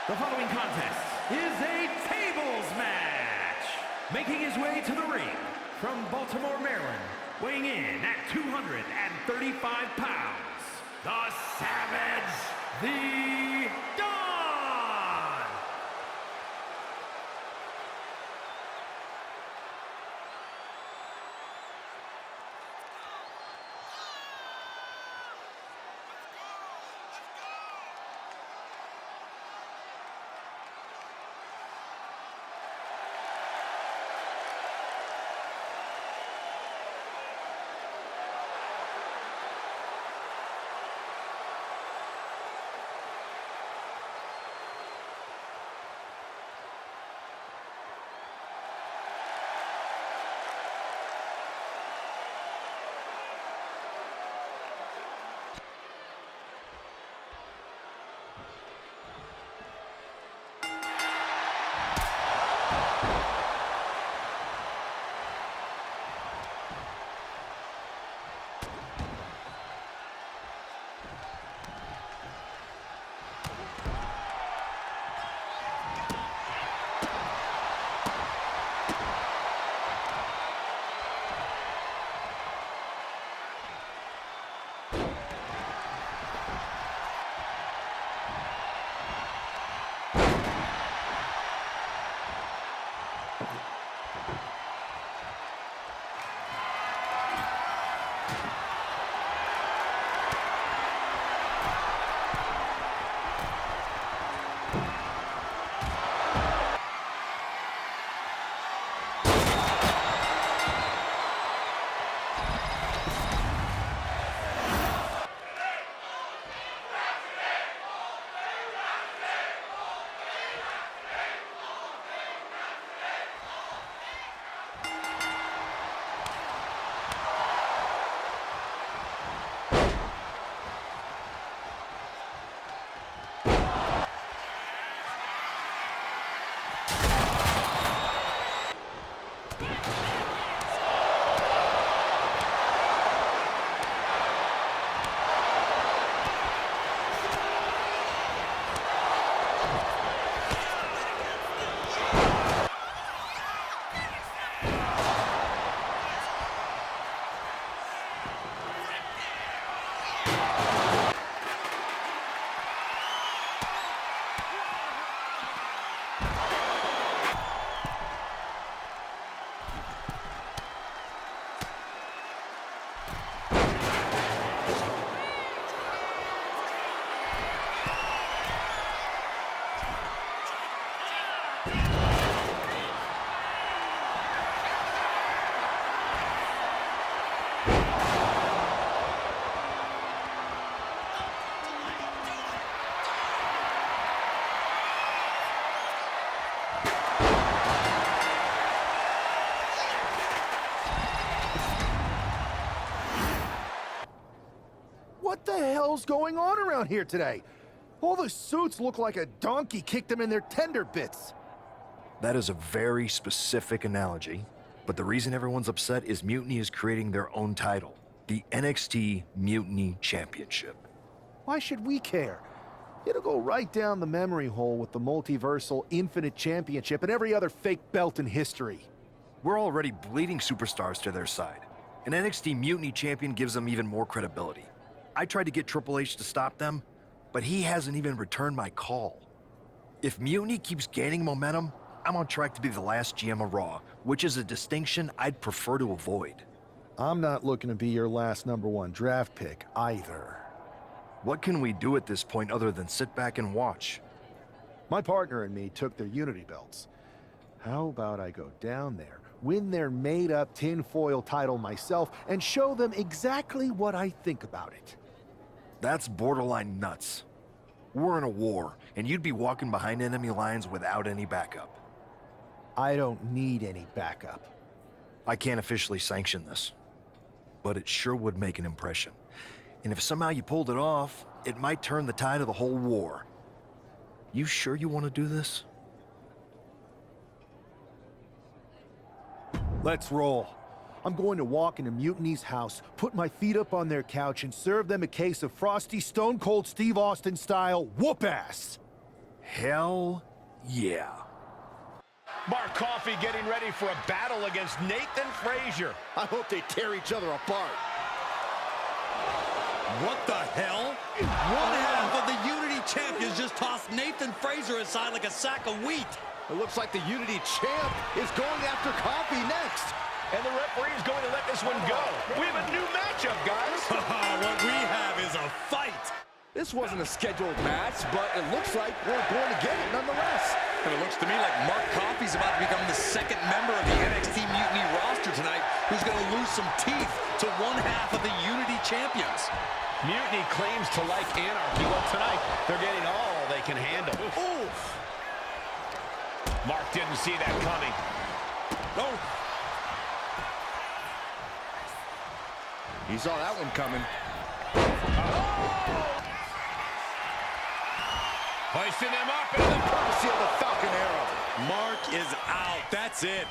The following contest is a tables match. Making his way to the ring from Baltimore, Maryland, weighing in at 235 pounds, the Savage, the Don! What the hell's going on around here today? All the suits look like a donkey kicked them in their tender bits. That is a very specific analogy, but the reason everyone's upset is Mutiny is creating their own title, the NXT Mutiny Championship. Why should we care? It'll go right down the memory hole with the multiversal Infinite Championship and every other fake belt in history. We're already bleeding superstars to their side. An NXT Mutiny champion gives them even more credibility. I tried to get Triple H to stop them, but he hasn't even returned my call. If Mutiny keeps gaining momentum, I'm on track to be the last GM of Raw, which is a distinction I'd prefer to avoid. I'm not looking to be your last #1 draft pick either. What can we do at this point other than sit back and watch? My partner and me took their Unity belts. How about I go down there, win their made-up tinfoil title myself, and show them exactly what I think about it? That's borderline nuts. We're in a war, and you'd be walking behind enemy lines without any backup. I don't need any backup. I can't officially sanction this, but it sure would make an impression. And if somehow you pulled it off, it might turn the tide of the whole war. You sure you want to do this? Let's roll. I'm going to walk into Mutiny's house, put my feet up on their couch, and serve them a case of frosty Stone Cold Steve Austin style whoop-ass. Hell yeah. Mark Coffey getting ready for a battle against Nathan Frazier. I hope they tear each other apart. What the hell? One half of the Unity champions just tossed Nathan Frazier aside like a sack of wheat. It looks like the Unity champ is going after Coffey next. And the referee is going to let this one go. We have a new matchup, guys. What we have is a fight. This wasn't a scheduled match, but it looks like we're going to get it nonetheless. And it looks to me like Mark Coffey's about to become the second member of the NXT Mutiny roster tonight who's going to lose some teeth to one half of the Unity champions. Mutiny claims to like anarchy. Well, tonight, they're getting all they can handle. Oof. Mark didn't see that coming. No. He saw that one coming. Hoisting them up into the Courtesy of the Falcon Arrow. Mark is out. That's it.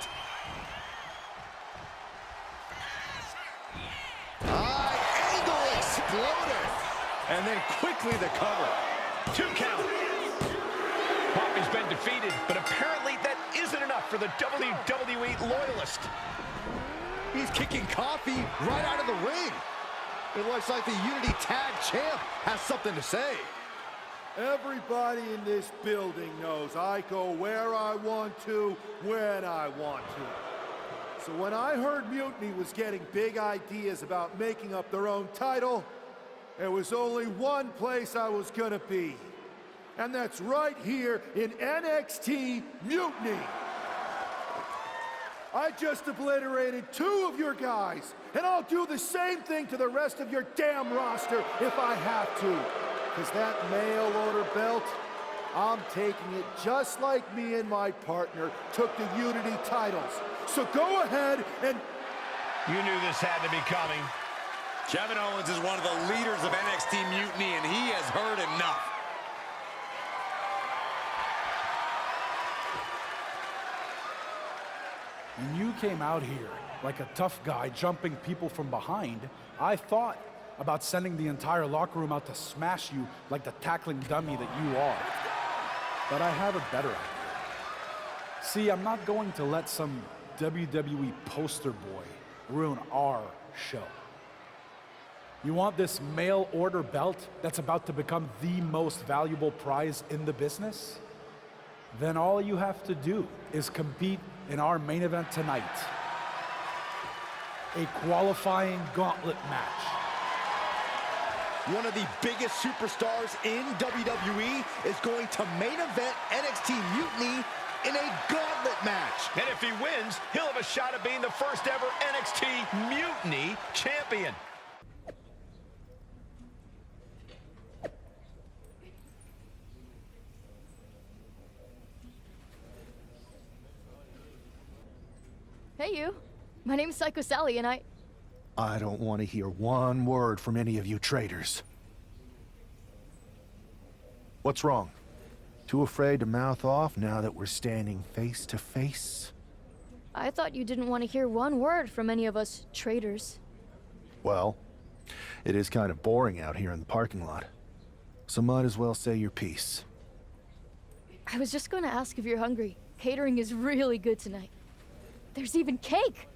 High angle exploder. And then quickly the cover. 2 count. Coffey's been defeated, but apparently that isn't enough for the WWE loyalist. He's kicking Coffey right out of the ring. It looks like the Unity Tag Champ has something to say. Everybody in this building knows I go where I want to, when I want to. So when I heard Mutiny was getting big ideas about making up their own title, there was only one place I was gonna be. And that's right here in NXT Mutiny. I just obliterated 2 of your guys, and I'll do the same thing to the rest of your damn roster if I have to. Because that mail order belt, I'm taking it just like me and my partner took the Unity titles. So go ahead and... You knew this had to be coming. Kevin Owens is one of the leaders of NXT Mutiny, and he has heard enough. When you came out here like a tough guy jumping people from behind, I thought about sending the entire locker room out to smash you like the tackling dummy that you are. But I have a better idea. See, I'm not going to let some WWE poster boy ruin our show. You want this mail order belt that's about to become the most valuable prize in the business? Then all you have to do is compete in our main event tonight. A qualifying gauntlet match. One of the biggest superstars in WWE is going to main event NXT Mutiny in a gauntlet match. And if he wins, he'll have a shot at being the first ever NXT Mutiny champion. Hey, you. My name's Psycho Sally, and I don't want to hear one word from any of you traitors. What's wrong? Too afraid to mouth off now that we're standing face to face? I thought you didn't want to hear one word from any of us traitors. Well, it is kind of boring out here in the parking lot. So might as well say your piece. I was just going to ask if you're hungry. Catering is really good tonight. There's even cake!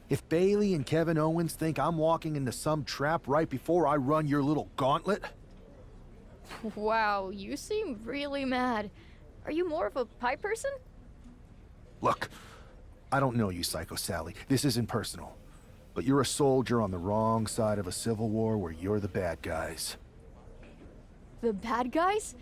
If Bailey and Kevin Owens think I'm walking into some trap right before I run your little gauntlet... Wow, you seem really mad. Are you more of a pie person? Look, I don't know you, Psycho Sally. This isn't personal. But you're a soldier on the wrong side of a civil war where you're the bad guys. The bad guys?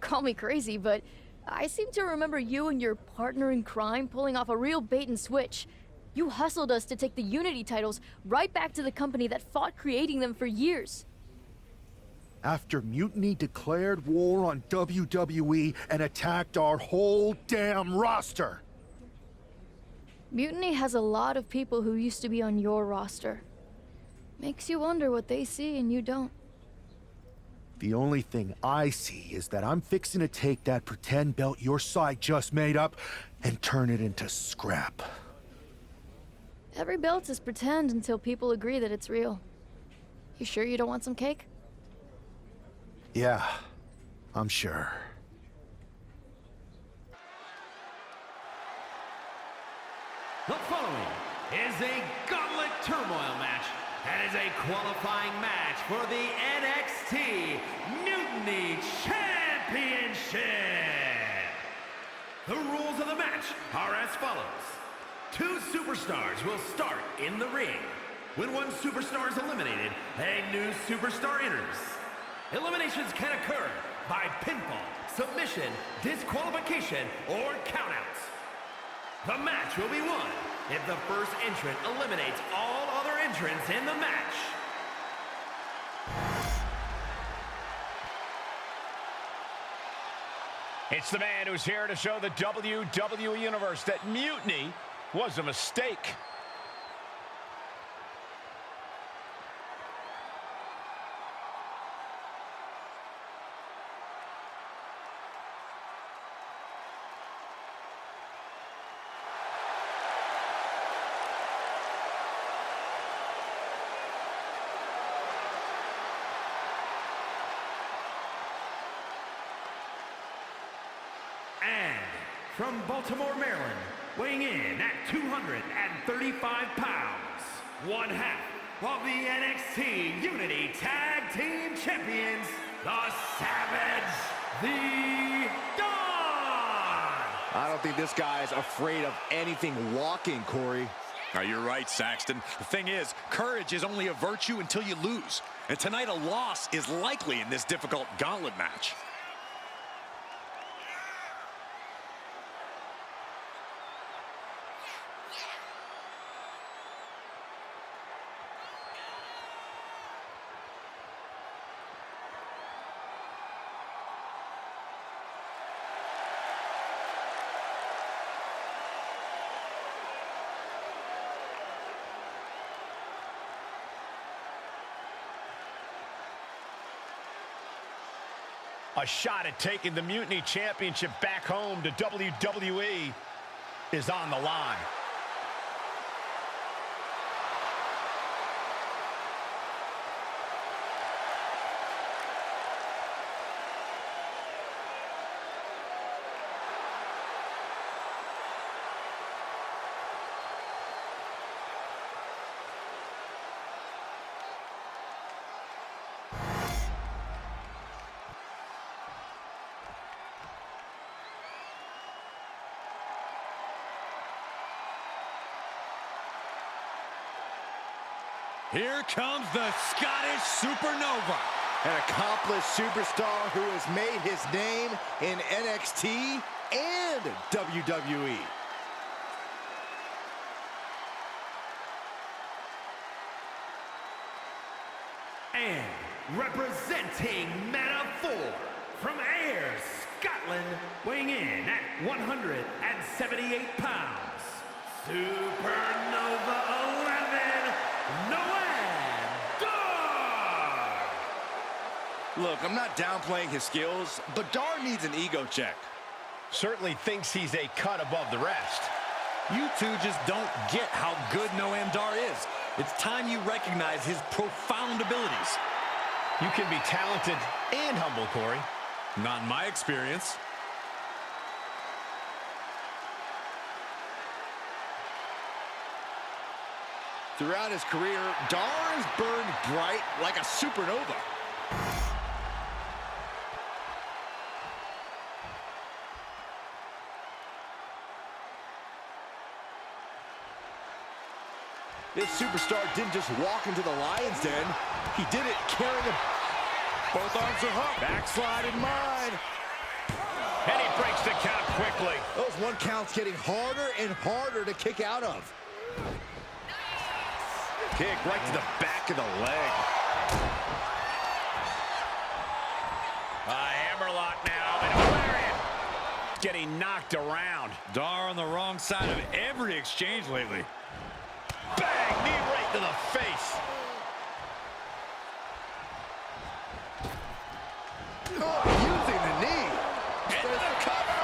Call me crazy, but I seem to remember you and your partner in crime pulling off a real bait and switch. You hustled us to take the Unity titles right back to the company that fought creating them for years. After Mutiny declared war on WWE and attacked our whole damn roster. Mutiny has a lot of people who used to be on your roster. Makes you wonder what they see and you don't. The only thing I see is that I'm fixing to take that pretend belt your side just made up and turn it into scrap. Every belt is pretend until people agree that it's real. You sure you don't want some cake? Yeah, I'm sure. is a gauntlet turmoil match and is a qualifying match for the NXT Mutiny Championship. The rules of the match are as follows. 2 superstars will start in the ring. When one superstar is eliminated, a new superstar enters. Eliminations can occur by pinfall, submission, disqualification, or countouts. The match will be won if the first entrant eliminates all other entrants in the match. It's the man who's here to show the WWE Universe that Mutiny was a mistake. And from Baltimore, Maryland, weighing in at 235 pounds, one half of the NXT Unity Tag Team Champions, the Savage, the Don! I don't think this guy's afraid of anything walking, Corey. Oh, you're right, Saxton. The thing is, courage is only a virtue until you lose. And tonight a loss is likely in this difficult gauntlet match. A shot at taking the Mutiny Championship back home to WWE is on the line. Here comes the Scottish Supernova. An accomplished superstar who has made his name in NXT and WWE. And representing Meta-4 from Ayr, Scotland, weighing in at 178 pounds, Supernova 11, Dar! Look, I'm not downplaying his skills, but Dar needs an ego check. Certainly thinks he's a cut above the rest. You two just don't get how good Noam Dar is. It's time you recognize his profound abilities. You can be talented and humble, Corey. Not in my experience. Throughout his career, Dar has burned bright like a supernova. This superstar didn't just walk into the Lion's Den. He did it carrying a... Both arms are hooked. Backslide in mind. And he breaks the count quickly. Those one counts getting harder and harder to kick out of. Kick right to the back of the leg. A hammerlock now, and a lariat. Getting knocked around. Dar on the wrong side of every exchange lately. Bang! Knee right to the face. Oh, using the knee. Into the cover.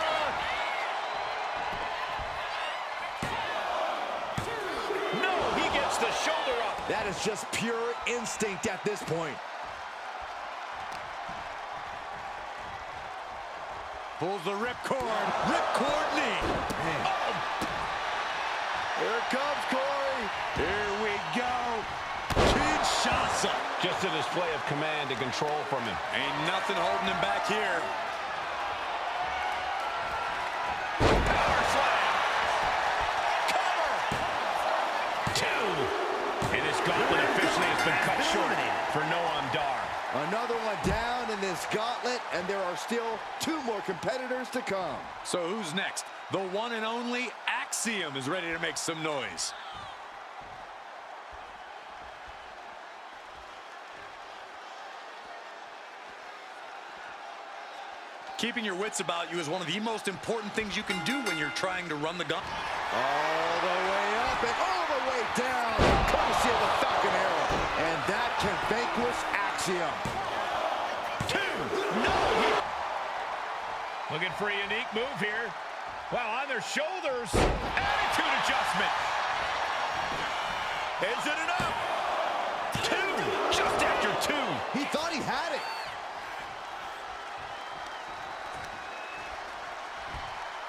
No, he gets the shoulder up. That is just pure instinct at this point. Pulls the ripcord. Ripcord knee. Here it comes, Corey. Here we go. Kinshasa. Just a display of command and control from him. Ain't nothing holding him back here. Power slam. Cover. 2. And his gauntlet officially has been cut short for Noam Dar. Another one down in this gauntlet, and there are still 2 more competitors to come. So who's next? The one and only Axiom is ready to make some noise. Keeping your wits about you is one of the most important things you can do when you're trying to run the gun. All the way up and all the way down, courtesy of the Falcon Arrow. And that can vanquish Axiom. 2. No. Looking for a unique move here. Wow, on their shoulders. Attitude adjustment. Is it enough? 2. Just after 2. He thought he had it.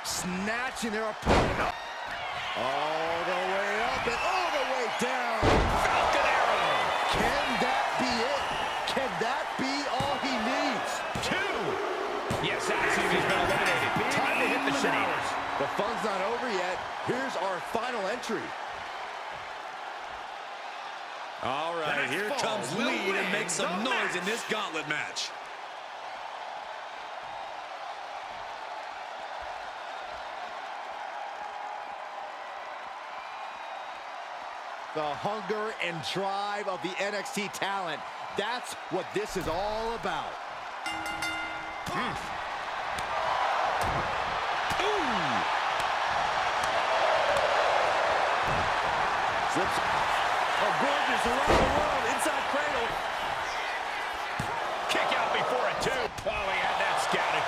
Snatching their opponent up. All the way up and all the way down. Falcon Arrow. Can that be it? Can that be all he needs? 2. Yes, Axiom has been eliminated. Time to hit the showers. The fun's not over yet. Here's our final entry. All right, here comes Lee to make some noise in this gauntlet match. The hunger and drive of the NXT talent. That's what this is all about. Flips. Oh, gorgeous around the world. Inside cradle. Kick out before a 2. Oh, he had that scouted.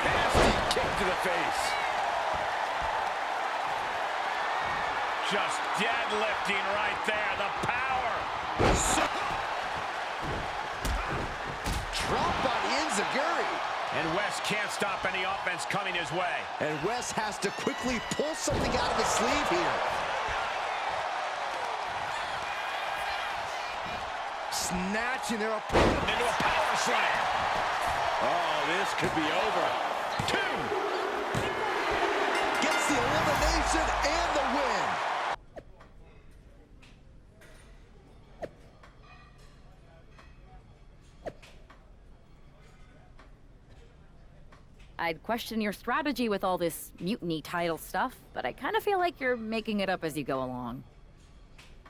Nasty kick to the face. Just deadlifting right there. The power. Drop by the enziguri. And Wes can't stop any offense coming his way. And Wes has to quickly pull something out of his sleeve here. Snatching their opponent Into a power slam. Oh, this could be over. 2. Gets the elimination and the win. I'd question your strategy with all this mutiny title stuff, but I kind of feel like you're making it up as you go along.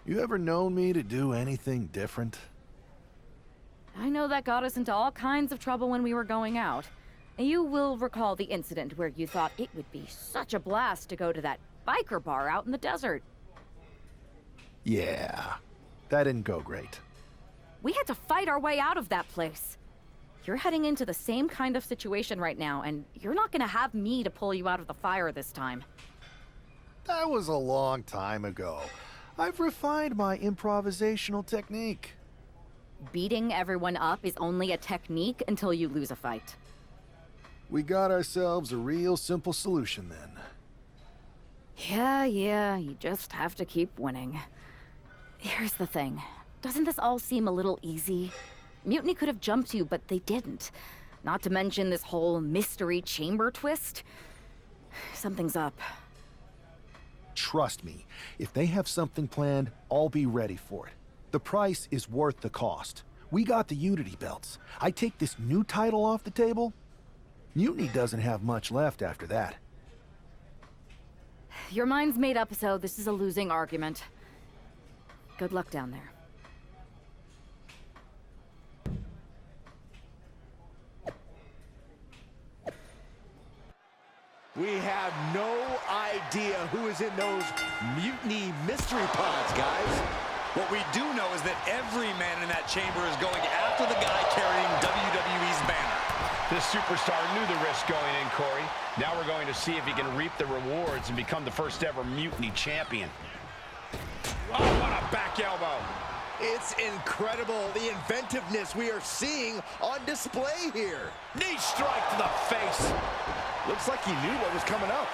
You ever known me to do anything different? I know that got us into all kinds of trouble when we were going out. You will recall the incident where you thought it would be such a blast to go to that biker bar out in the desert. Yeah, that didn't go great. We had to fight our way out of that place. You're heading into the same kind of situation right now, and you're not gonna have me to pull you out of the fire this time. That was a long time ago. I've refined my improvisational technique. Beating everyone up is only a technique until you lose a fight. We got ourselves a real simple solution then. Yeah, you just have to keep winning. Here's the thing. Doesn't this all seem a little easy? Mutiny could have jumped you, but they didn't. Not to mention this whole mystery chamber twist. Something's up. Trust me, if they have something planned, I'll be ready for it. The price is worth the cost. We got the Unity belts. I take this new title off the table, Mutiny doesn't have much left after that. Your mind's made up, so this is a losing argument. Good luck down there. We have no idea who is in those mutiny mystery pods, guys. What we do know is that every man in that chamber is going after the guy carrying WWE's banner. This superstar knew the risk going in, Corey. Now we're going to see if he can reap the rewards and become the first ever Mutiny champion. Oh, what a back elbow. It's incredible, the inventiveness we are seeing on display here. Knee strike to the face. Looks like he knew what was coming up.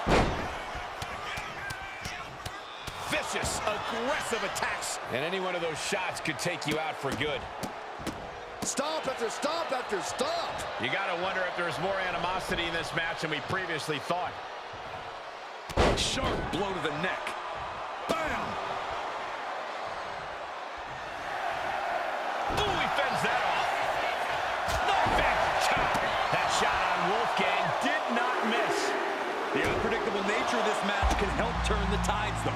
vicious, aggressive attacks. And any one of those shots could take you out for good. Stomp after stomp after stomp. You got to wonder if there's more animosity in this match than we previously thought. Sharp blow to the neck. Bam! Ooh, he fends that off. That shot on Wolfgang did not miss. The unpredictable nature of this match can help turn the tides, though.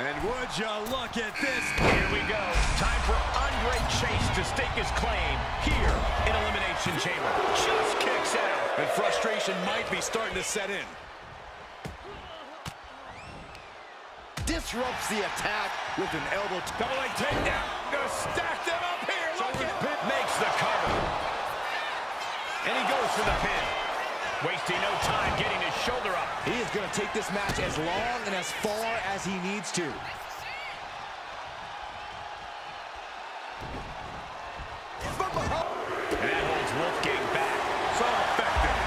And would you look at this? Here we go. Time for Andre Chase to stake his claim here in Elimination Chamber. Just kicks out. And frustration might be starting to set in. Disrupts the attack with an elbow. Double leg takedown. Gonna stack them up here. Look at it. Makes the cover. And he goes for the pin. Wasting no time getting his shoulder up. He is going to take this match as long and as far as he needs to. And that holds Wolfgang back. So effective.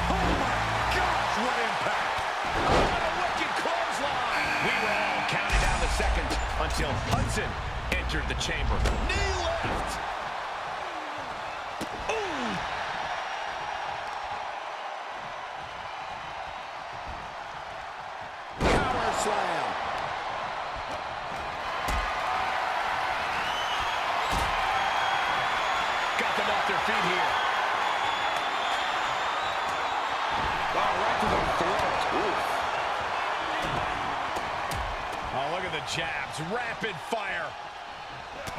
Oh my gosh, what impact. What a wicked clothesline. We were all counting down the seconds until Hudson entered the chamber. Knee left. Slam. Got them off their feet here. Oh, right to the throat. Oof. Oh, look at the jabs. Rapid fire.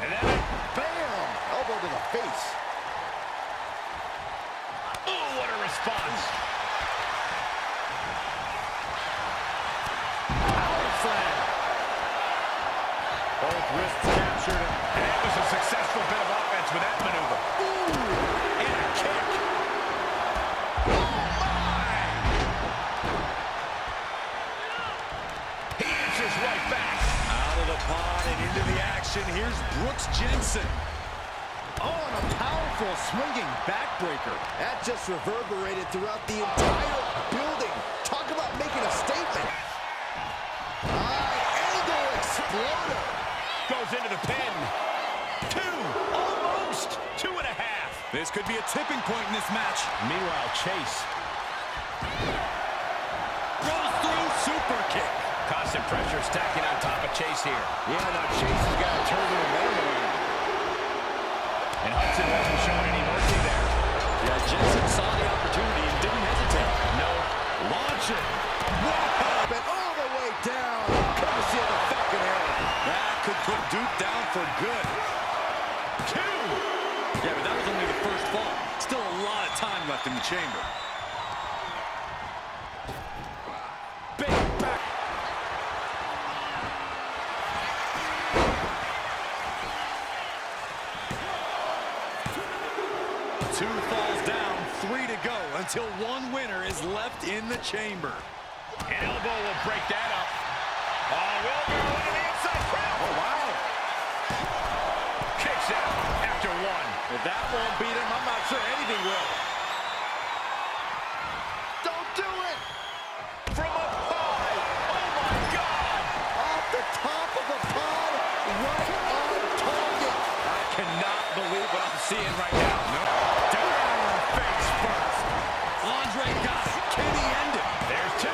And then, bam! Elbow to the face. Oh, what a response. Both wrists captured, and that was a successful bit of offense with that maneuver. Ooh, and a kick. Oh, my! He answers right back. Out of the pod and into the action. Here's Brooks Jensen. Oh, and a powerful swinging backbreaker. That just reverberated throughout the entire building. Talk about making a statement. Angle exploder. Goes into the pin. Almost 2.5. This could be a tipping point in this match. Meanwhile, Chase rolls through, super kick. constant pressure stacking on top of Chase here. Yeah, now Chase has got to turn the momentum around. And Hudson wasn't showing any mercy there. Yeah, Jensen saw the opportunity and didn't hesitate. No. Launch it. Whoa, and all the way down. Courtesy of the Falcon Arrow. That could put Duke down for good. 2. Yeah, but that was only the first fall. Still a lot of time left in the chamber. Big back. Two falls down, 3 to go until one winner is left in the chamber. An elbow will break that up. Oh, Wilbur into the inside crowd. Oh, wow. Kicks out after 1. If that won't beat him, I'm not sure anything will. Don't do it! From up high. Oh, my God. Off the top of the pod, right on target. I cannot believe what I'm seeing right now. No. Down face first. Andre got it. Can he end it? There's 2.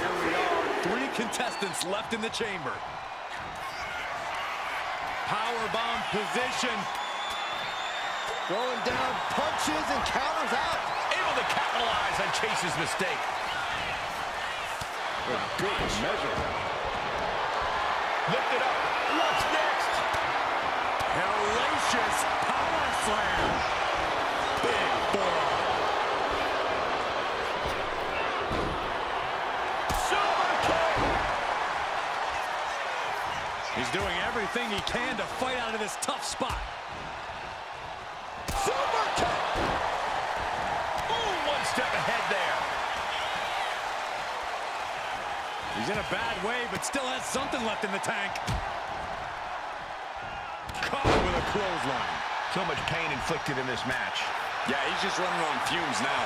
Here we are, 3 contestants left in the chamber. Powerbomb position. Throwing down punches and counters out. Able to capitalize on Chase's mistake. Good measure. Lift it up. What's next? Hellacious power slam. Big forearm. Super kick. He's doing everything he can to fight out of this tough spot. Super kick. Ooh, 1 step ahead there. He's in a bad way, but still has something left in the tank. Caught with a clothesline. So much pain inflicted in this match. Yeah, he's just running on fumes now.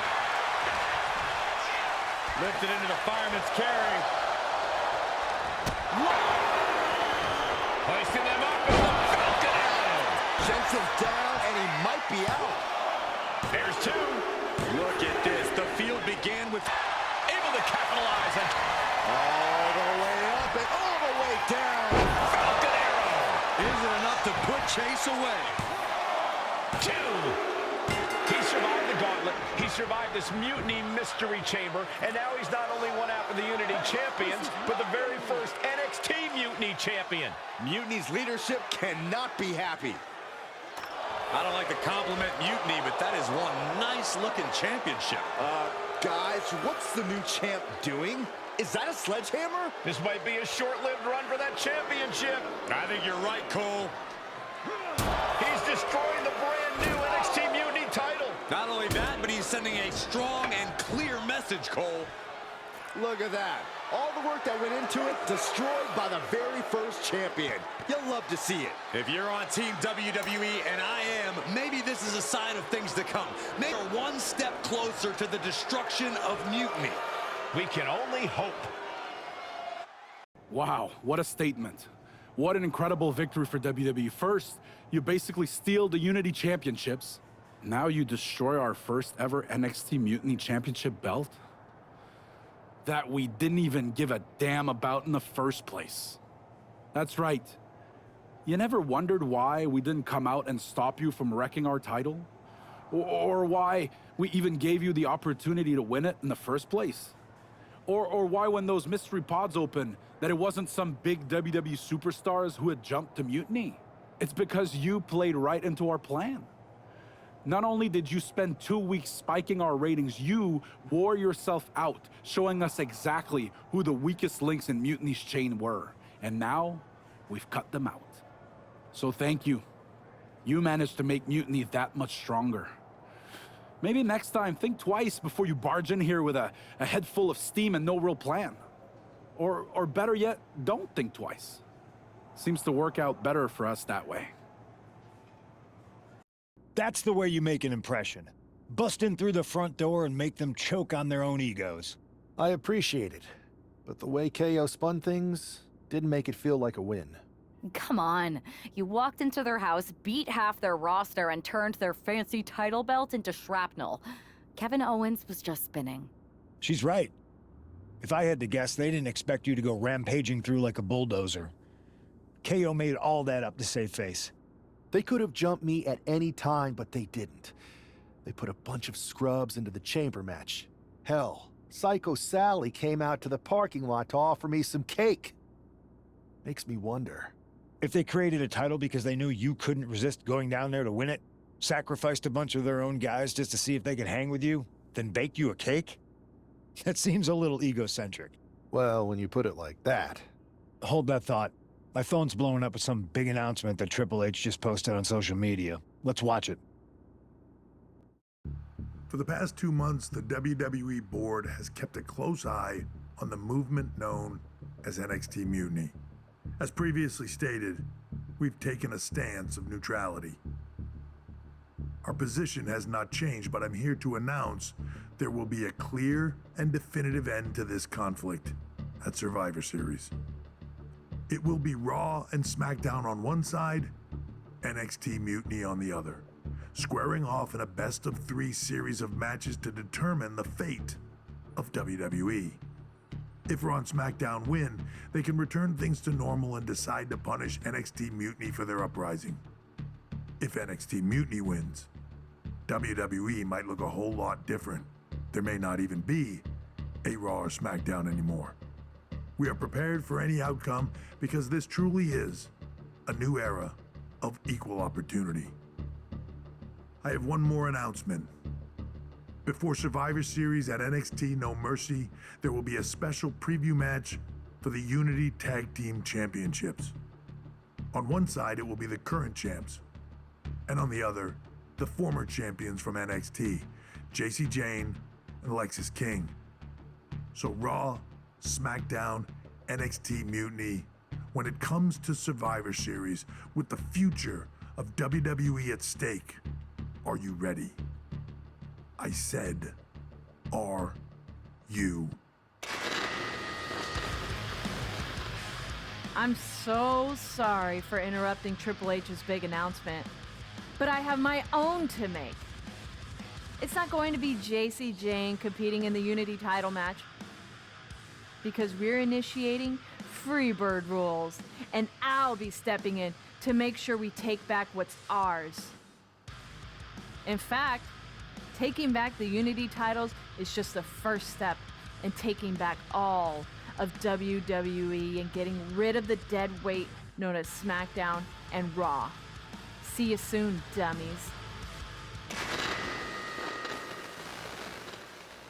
Lifted into the fireman's carry. him down, and he might be out. There's two. Look at this. The field began with able to capitalize. And All the way up and all the way down. Falcon Arrow. Is it enough to put Chase away? Two. He survived the gauntlet. He survived this mutiny mystery chamber. And now he's not only one half of the Unity champions, but the very first NXT Mutiny champion. Mutiny's leadership cannot be happy. I don't like the compliment Mutiny, but that is one nice-looking championship. Guys, what's the new champ doing? Is that a sledgehammer? This might be a short-lived run for that championship. I think you're right, Cole. He's destroying the brand new NXT Mutiny title. Not only that, but he's sending a strong and clear message, Cole. Look at that. All the work that went into it, destroyed by the very first champion. You'll love to see it. If you're on Team WWE, and I am, maybe this is a sign of things to come. Maybe we're one step closer to the destruction of Mutiny. We can only hope. Wow, what a statement. What an incredible victory for WWE. First, you basically steal the Unity Championships. Now you destroy our first ever NXT Mutiny Championship belt that we didn't even give a damn about in the first place. That's right. You never wondered why we didn't come out and stop you from wrecking our title? Or why we even gave you the opportunity to win it in the first place? Or why when those mystery pods opened, that it wasn't some big WWE superstars who had jumped to Mutiny? It's because you played right into our plan. Not only did you spend 2 weeks spiking our ratings, you wore yourself out, showing us exactly who the weakest links in Mutiny's chain were. And now, we've cut them out. So thank you. You managed to make Mutiny that much stronger. Maybe next time, think twice before you barge in here with a head full of steam and no real plan. Or better yet, don't think twice. Seems to work out better for us that way. That's the way you make an impression. Bust in through the front door and make them choke on their own egos. I appreciate it, but the way KO spun things didn't make it feel like a win. Come on. You walked into their house, beat half their roster, and turned their fancy title belt into shrapnel. Kevin Owens was just spinning. She's right. If I had to guess, they didn't expect you to go rampaging through like a bulldozer. KO made all that up to save face. They could have jumped me at any time, but they didn't. They put a bunch of scrubs into the chamber match. Hell, Psycho Sally came out to the parking lot to offer me some cake. Makes me wonder. If they created a title because they knew you couldn't resist going down there to win it, sacrificed a bunch of their own guys just to see if they could hang with you, then baked you a cake? That seems a little egocentric. Well, when you put it like that. Hold that thought. My phone's blowing up with some big announcement that Triple H just posted on social media. Let's watch it. For the past 2 months, the WWE board has kept a close eye on the movement known as NXT Mutiny. As previously stated, we've taken a stance of neutrality. Our position has not changed, but I'm here to announce there will be a clear and definitive end to this conflict at Survivor Series. It will be Raw and SmackDown on one side, NXT Mutiny on the other, squaring off in a best-of-3 series of matches to determine the fate of WWE. If Raw and SmackDown win, they can return things to normal and decide to punish NXT Mutiny for their uprising. If NXT Mutiny wins, WWE might look a whole lot different. There may not even be a Raw or SmackDown anymore. We are prepared for any outcome because this truly is a new era of equal opportunity. I have one more announcement. Before Survivor Series at NXT No Mercy, there will be a special preview match for the Unity Tag Team Championships. On one side, it will be the current champs, and on the other, the former champions from NXT, King Jayne and Alexis King. So Raw, SmackDown, NXT Mutiny, when it comes to Survivor Series, with the future of WWE at stake, are you ready? I said, are you? I'm so sorry for interrupting Triple H's big announcement. but I have my own to make. It's not going to be King Jayne competing in the Unity title match, because we're initiating Freebird rules, and I'll be stepping in to make sure we take back what's ours. In fact, taking back the Unity titles is just the first step in taking back all of WWE and getting rid of the dead weight known as SmackDown and Raw. See you soon, dummies.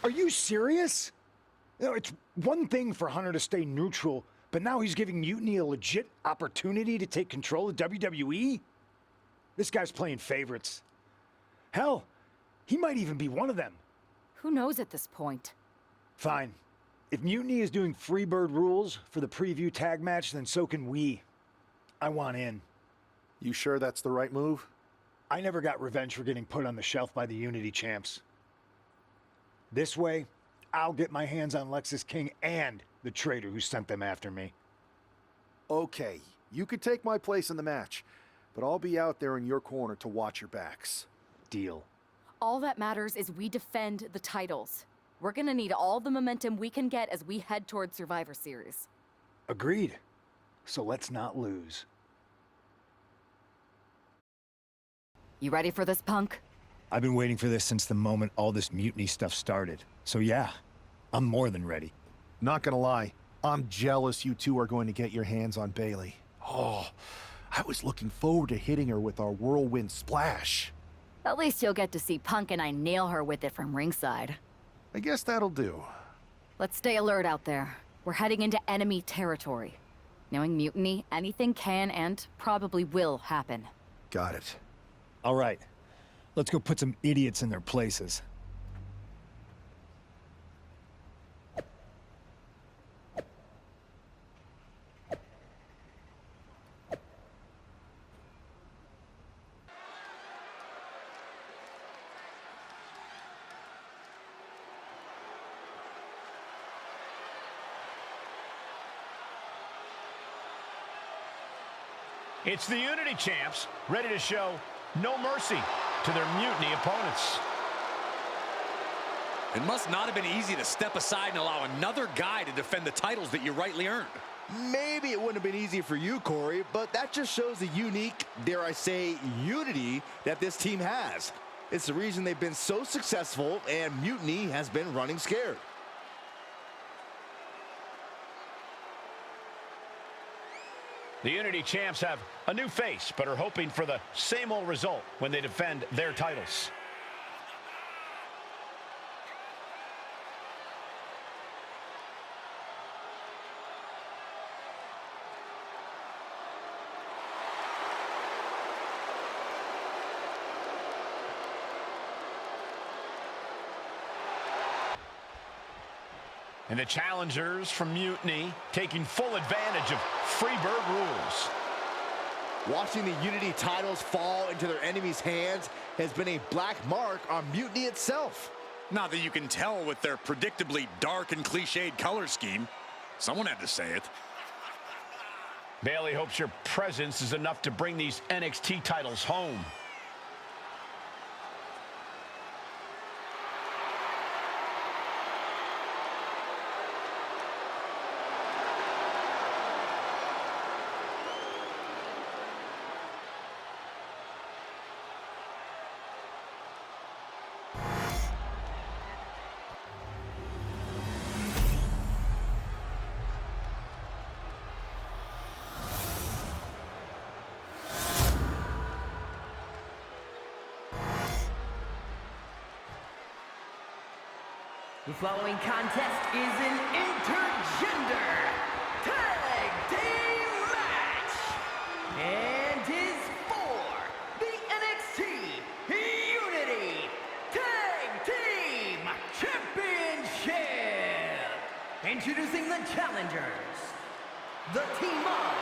Are you serious? You know, it's one thing for Hunter to stay neutral, but now he's giving Mutiny a legit opportunity to take control of WWE? This guy's playing favorites. Hell, he might even be one of them. Who knows at this point? Fine. If Mutiny is doing Freebird rules for the preview tag match, then so can we. I want in. You sure that's the right move? I never got revenge for getting put on the shelf by the Unity champs. This way, I'll get my hands on Lexis King and the traitor who sent them after me. Okay, you could take my place in the match, but I'll be out there in your corner to watch your backs. Deal. All that matters is we defend the titles. We're gonna need all the momentum we can get as we head towards Survivor Series. Agreed. So let's not lose. You ready for this, punk? I've been waiting for this since the moment all this Mutiny stuff started. So yeah, I'm more than ready. Not gonna lie, I'm jealous you two are going to get your hands on Bayley. Oh, I was looking forward to hitting her with our whirlwind splash. At least you'll get to see Punk and I nail her with it from ringside. I guess that'll do. Let's stay alert out there. We're heading into enemy territory. Knowing Mutiny, anything can and probably will happen. Got it. All right, let's go put some idiots in their places. It's the Unity champs, ready to show no mercy to their Mutiny opponents. It must not have been easy to step aside and allow another guy to defend the titles that you rightly earned. Maybe it wouldn't have been easy for you, Corey, but that just shows the unique, dare I say, unity that this team has. It's the reason they've been so successful, and Mutiny has been running scared. The Unity champs have a new face, but are hoping for the same old result when they defend their titles. And the challengers from Mutiny taking full advantage of Freebird rules. Watching the Unity titles fall into their enemies' hands has been a black mark on Mutiny itself. Not that you can tell with their predictably dark and cliched color scheme. Someone had to say it. Bayley hopes your presence is enough to bring these NXT titles home. The following contest is an intergender tag team match and is for the NXT Unity Tag Team Championship. Introducing the challengers, the team of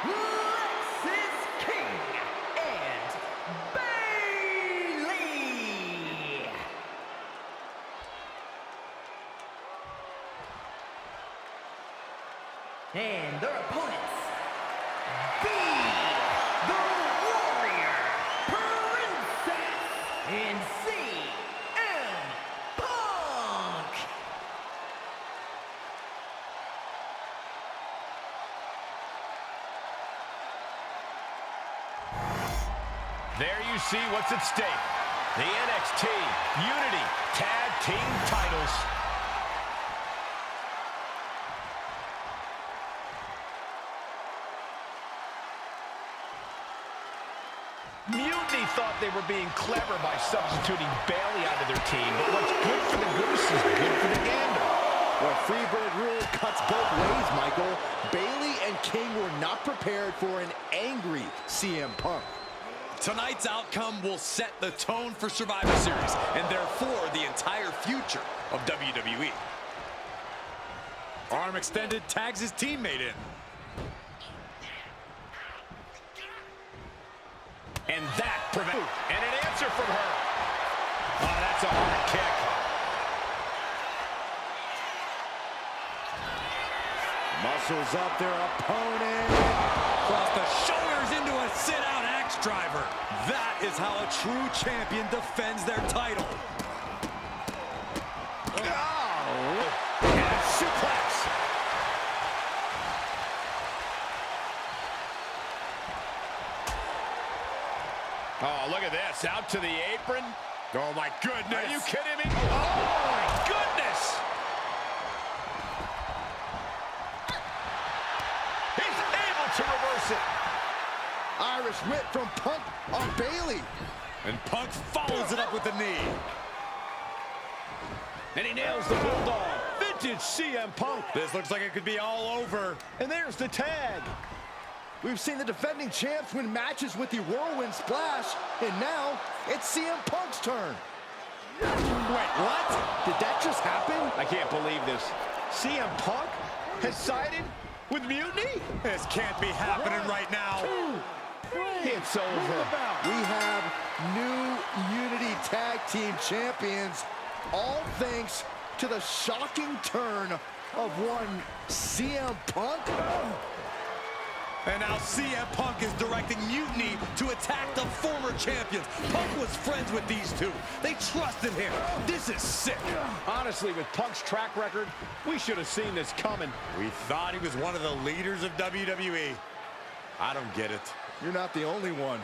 Lexis King and Bayley. And their opponents, the Warrior There you see what's at stake. The NXT Unity Tag Team titles. Mutiny thought they were being clever by substituting Bayley onto their team, but what's good for the goose is good for the gander. Well, Freebird rule cuts both ways, Michael. Bayley and King were not prepared for an angry CM Punk. Tonight's outcome will set the tone for Survivor Series, and therefore the entire future of WWE. Arm extended, tags his teammate in. And that prevents. And an answer from her. Oh, that's a hard kick. Muscles up their opponent. Cross the shoulders into a sit-out axe driver. That is how a true champion defends their title. Oh. And a suplex. Oh, look at this. Out to the apron. Oh, my goodness. Are you kidding me? Oh, my goodness. He's able to reverse it. Irish whip from Punk on Bayley. And Punk follows it up with the knee. And he nails the Bulldog. Vintage CM Punk. This looks like it could be all over. And there's the tag. We've seen the defending champs win matches with the Whirlwind Splash, and now it's CM Punk's turn. Wait, what? Did that just happen? I can't believe this. CM Punk has sided with Mutiny? This can't be happening right now. It's over. We have new Unity Tag Team Champions, all thanks to the shocking turn of one CM Punk. And now CM Punk is directing Mutiny to attack the former champions. Punk was friends with these two. They trusted him. This is sick. Honestly, with Punk's track record, we should have seen this coming. We thought he was one of the leaders of WWE. I don't get it. You're not the only one.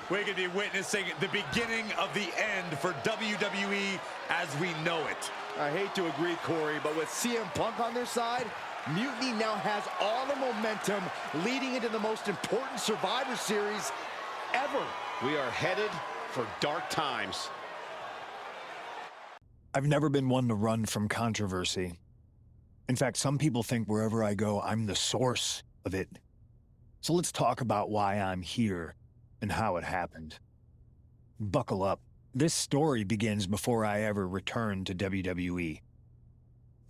We could be witnessing the beginning of the end for WWE as we know it. I hate to agree, Corey, but with CM Punk on their side, Mutiny now has all the momentum leading into the most important Survivor Series ever. We are headed for dark times. I've never been one to run from controversy. In fact, some people think wherever I go, I'm the source of it. So let's talk about why I'm here and how it happened. Buckle up. This story begins before I ever returned to WWE.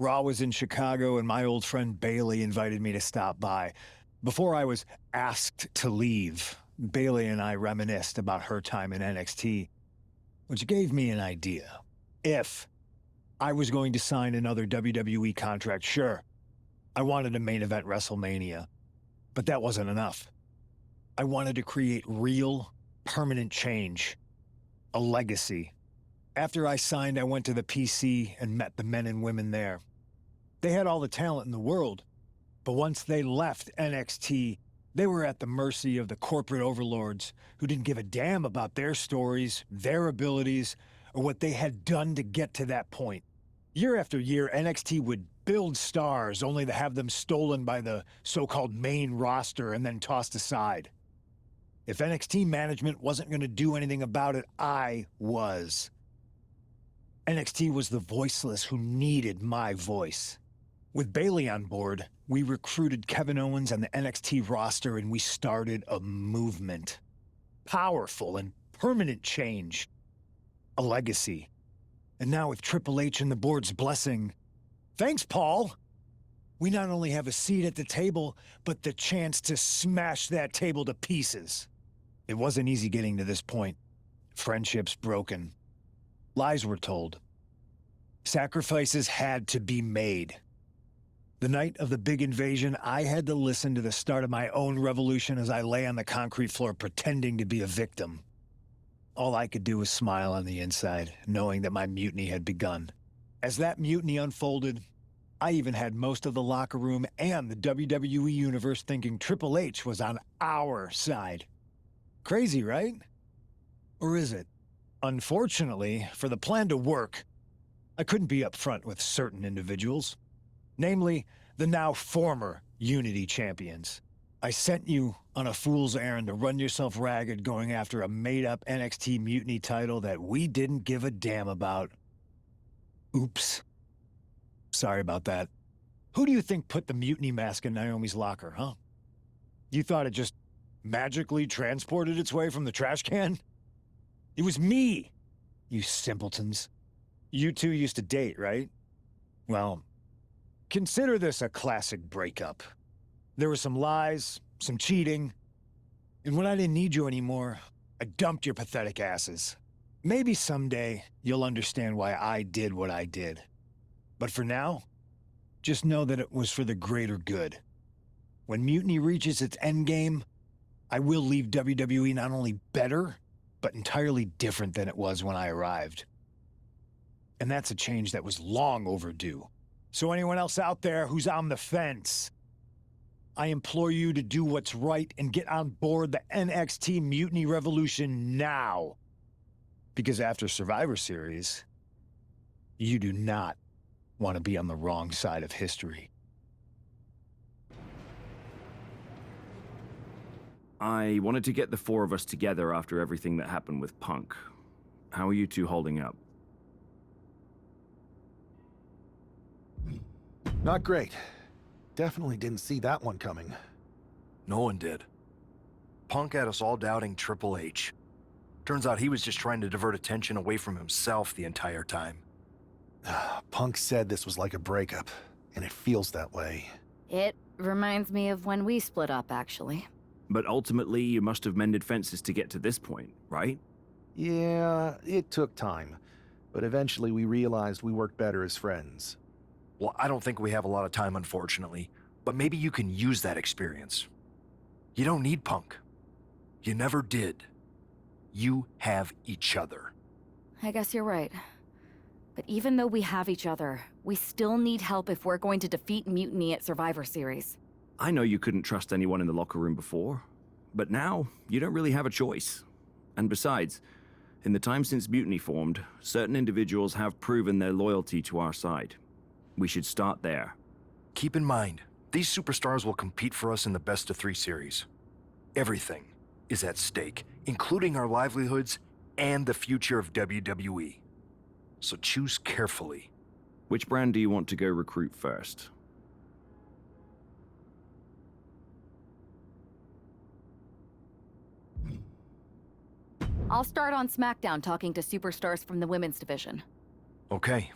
Raw was in Chicago, and my old friend Bayley invited me to stop by. Before I was asked to leave, Bayley and I reminisced about her time in NXT, which gave me an idea. If I was going to sign another WWE contract, sure, I wanted to main event WrestleMania, but that wasn't enough. I wanted to create real, permanent change, a legacy. After I signed, I went to the PC and met the men and women there. They had all the talent in the world, but once they left NXT, they were at the mercy of the corporate overlords who didn't give a damn about their stories, their abilities, or what they had done to get to that point. Year after year, NXT would build stars only to have them stolen by the so-called main roster and then tossed aside. If NXT management wasn't going to do anything about it, I was. NXT was the voiceless who needed my voice. With Bayley on board, we recruited Kevin Owens and the NXT roster, and we started a movement. Powerful and permanent change. A legacy. And now with Triple H and the board's blessing, thanks, Paul! We not only have a seat at the table, but the chance to smash that table to pieces. It wasn't easy getting to this point. Friendships broken. Lies were told. Sacrifices had to be made. The night of the big invasion, I had to listen to the start of my own revolution as I lay on the concrete floor pretending to be a victim. All I could do was smile on the inside, knowing that my mutiny had begun. As that mutiny unfolded, I even had most of the locker room and the WWE Universe thinking Triple H was on our side. Crazy, right? Or is it? Unfortunately, for the plan to work, I couldn't be upfront with certain individuals. Namely, the now former Unity champions. I sent you on a fool's errand to run yourself ragged going after a made-up NXT Mutiny title that we didn't give a damn about. Oops. Sorry about that. Who do you think put the Mutiny mask in Naomi's locker, huh? You thought it just magically transported its way from the trash can? It was me, you simpletons. You two used to date, right? Well, consider this a classic breakup. There were some lies, some cheating, and when I didn't need you anymore, I dumped your pathetic asses. Maybe someday you'll understand why I did what I did. But for now, just know that it was for the greater good. When Mutiny reaches its endgame, I will leave WWE not only better, but entirely different than it was when I arrived. And that's a change that was long overdue. So anyone else out there who's on the fence, I implore you to do what's right and get on board the NXT Mutiny Revolution now. Because after Survivor Series, you do not want to be on the wrong side of history. I wanted to get the four of us together after everything that happened with Punk. How are you two holding up? Not great. Definitely didn't see that one coming. No one did. Punk had us all doubting Triple H. Turns out he was just trying to divert attention away from himself the entire time. Punk said this was like a breakup, and it feels that way. It reminds me of when we split up, actually. But ultimately, you must have mended fences to get to this point, right? Yeah, it took time. But eventually we realized we worked better as friends. Well, I don't think we have a lot of time, unfortunately. But maybe you can use that experience. You don't need Punk. You never did. You have each other. I guess you're right. But even though we have each other, we still need help if we're going to defeat Mutiny at Survivor Series. I know you couldn't trust anyone in the locker room before, but now you don't really have a choice. And besides, in the time since Mutiny formed, certain individuals have proven their loyalty to our side. We should start there. Keep in mind, these superstars will compete for us in the best-of-3 series. Everything is at stake, including our livelihoods and the future of WWE. So choose carefully. Which brand do you want to go recruit first? I'll start on SmackDown talking to superstars from the women's division. Okay.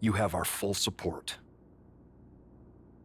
You have our full support.